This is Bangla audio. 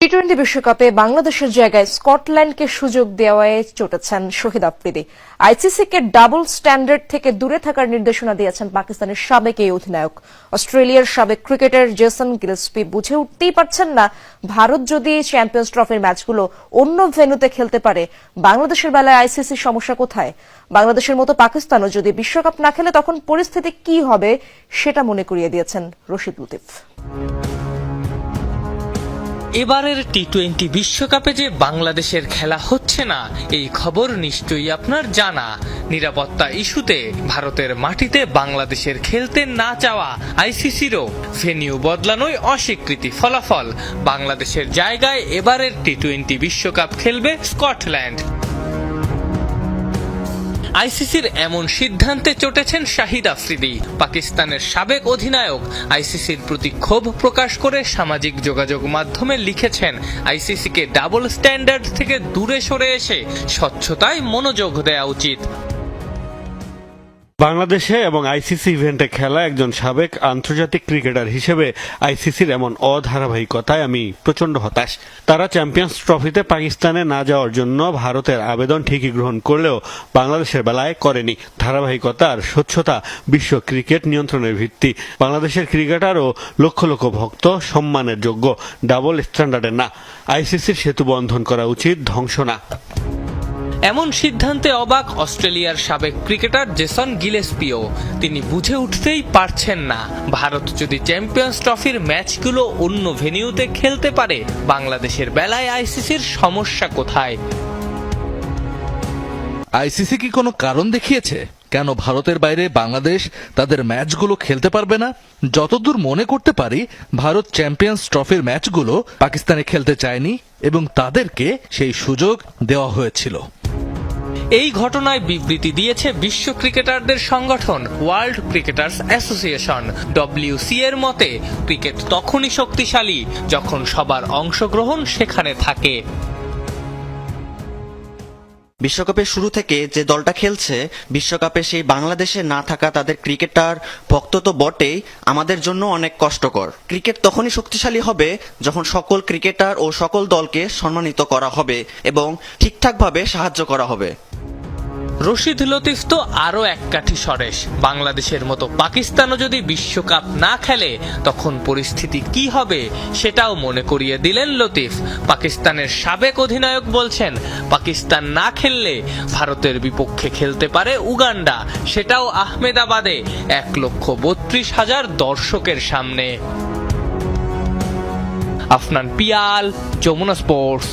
টি-20 বিশ্বকাপে বাংলাদেশের জায়গায় স্কটল্যান্ডকে সুযোগ দেওয়ায় চটেছেন শহীদ আফ্রিদি। আইসিসিকে ডাবল স্ট্যান্ডার্ড থেকে দূরে থাকার নির্দেশনা দিয়েছেন পাকিস্তানের সাবেক এই অধিনায়ক। অস্ট্রেলিয়ার সাবেক ক্রিকেটার জেসন গিলেস্পি বুঝে উঠতেই পারছেন না, ভারত যদি চ্যাম্পিয়ন্স ট্রফির ম্যাচগুলো অন্য ভেন্যুতে খেলতে পারে, বাংলাদেশের বেলায় আইসিসির সমস্যা কোথায়? বাংলাদেশের মতো পাকিস্তানও যদি বিশ্বকাপ না খেলে তখন পরিস্থিতি কি হবে, সেটা মনে করিয়ে দিয়েছেন রশিদ লতিফ। এবারের টি-20 বিশ্বকাপে যে বাংলাদেশের খেলা হচ্ছে না, এই খবর নিশ্চয়ই আপনার জানা। নিরাপত্তা ইস্যুতে ভারতের মাটিতে বাংলাদেশের খেলতে না চাওয়া, আইসিসিরও ভেন্যু বদলানোয় অস্বীকৃতি, ফলাফল বাংলাদেশের জায়গায় এবারের টি-20 বিশ্বকাপ খেলবে স্কটল্যান্ড। আইসিসির এমন সিদ্ধান্তে চটেছেন শাহিদ আফ্রিদি। পাকিস্তানের সাবেক অধিনায়ক আইসিসির প্রতি ক্ষোভ প্রকাশ করে সামাজিক যোগাযোগ মাধ্যমে লিখেছেন, আইসিসিকে ডাবল স্ট্যান্ডার্ড থেকে দূরে সরে এসে স্বচ্ছতায় মনোযোগ দেওয়া উচিত। বাংলাদেশে এবং আইসিসি ইভেন্টে খেলা একজন সাবেক আন্তর্জাতিক ক্রিকেটার হিসেবে আইসিসির এমন অধারাবাহিকতায় আমি প্রচন্ড হতাশ। তারা চ্যাম্পিয়ন্স ট্রফিতে পাকিস্তানে না যাওয়ার জন্য ভারতের আবেদন ঠিকই গ্রহণ করলেও বাংলাদেশের বেলায় করেনি। ধারাবাহিকতা আর স্বচ্ছতা বিশ্ব ক্রিকেট নিয়ন্ত্রণের ভিত্তি। বাংলাদেশের ক্রিকেটার ও লক্ষ লক্ষ ভক্ত সম্মানের যোগ্য, ডাবল স্ট্যান্ডার্ডের না। আইসিসির সেতু বন্ধন করা উচিত, ধ্বংস না। এমন সিদ্ধান্তে অবাক অস্ট্রেলিয়ার সাবেক ক্রিকেটার জেসন গিলেস্পিও। তিনি বুঝে উঠতেই পারছেন না, ভারত যদি চ্যাম্পিয়ন্স ট্রফির ম্যাচগুলো অন্য ভেন্যুতে খেলতে পারে, বাংলাদেশের বেলায় আইসিসির সমস্যা কোথায়? আইসিসি কি কোনো কারণ দেখিয়েছে কেন ভারতের বাইরে বাংলাদেশ তাদের ম্যাচগুলো খেলতে পারবে না? যতদূর মনে করতে পারি, ভারত চ্যাম্পিয়ন্স ট্রফির ম্যাচগুলো পাকিস্তানে খেলতে চায়নি এবং তাদেরকে সেই সুযোগ দেওয়া হয়েছিল। এই ঘটনায় বিবৃতি দিয়েছে বিশ্ব ক্রিকেটারদের সংগঠন ওয়ার্ল্ড ক্রিকেটার্স অ্যাসোসিয়েশন। ডব্লিউসি এর মতে, ক্রিকেট তখনই শক্তিশালী যখন সবার অংশগ্রহণ সেখানে থাকে। বিশ্বকাপের শুরু থেকে যে দলটা খেলছে, বিশ্বকাপে সেই বাংলাদেশে না থাকা তাদের ক্রিকেটার ভক্ত তো বটেই, আমাদের জন্য অনেক কষ্টকর। ক্রিকেট তখনই শক্তিশালী হবে যখন সকল ক্রিকেটার ও সকল দলকে সম্মানিত করা হবে এবং ঠিকঠাকভাবে সাহায্য করা হবে। রশিদ লতিফ তো আরো এক কাঠি সরেস। বাংলাদেশের মতো পাকিস্তানও যদি বিশ্বকাপ না খেলে তখন পরিস্থিতি কি হবে, সেটাও মনে করিয়ে দিলেন লতিফ। পাকিস্তানের সাবেক অধিনায়ক বলছেন, পাকিস্তান না খেললে ভারতের বিপক্ষে খেলতে পারে উগান্ডা, সেটাও আহমেদাবাদে 1,32,000 দর্শকের সামনে। আফনান পিয়াল, যমুনা স্পোর্টস।